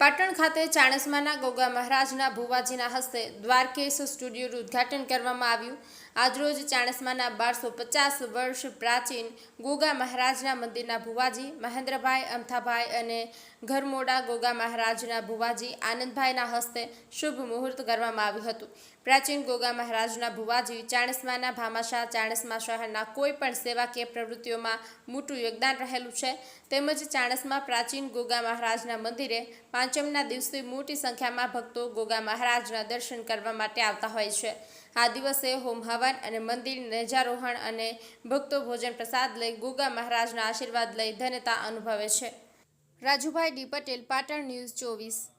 પાટણ ખાતે ચાણસ્માના ગોગા મહારાજના ભુવાજીના હસ્તે દ્વારકેશ સ્ટુડિયોનું ઉદ્ઘાટન કરવામાં આવ્યું। આજરોજ ચાણસ્માના 1250 વર્ષ પ્રાચીન ગોગા મહારાજના મંદિરના ભુવાજી મહેન્દ્રભાઈ અમથાભાઈ અને ઘરમોડા ગોગા મહારાજના ભુવાજી આનંદભાઈના હસ્તે શુભ મુહૂર્ત કરવામાં આવ્યું હતું। પ્રાચીન ગોગા મહારાજના ભુવાજી ચાણસ્માના ભામાશાહ ચાણસ્મા શહેરના કોઈ પણ સેવાકીય પ્રવૃત્તિઓમાં મોટું યોગદાન રહેલું છે। તેમજ ચાણસ્મા પ્રાચીન ગોગા મહારાજના મંદિરે પાંચમના દિવસે મોટી સંખ્યામાં ભક્તો ગોગા મહારાજના દર્શન કરવા માટે આવતા હોય છે। આ દિવસે હોમ હવન અને મંદિર ધ્વજારોહણ અને ભક્તો ભોજન પ્રસાદ લઈ ગોગા મહારાજના આશીર્વાદ લઈ ધન્યતા અનુભવે છે। Rajubhai D Patel, Patan news 24।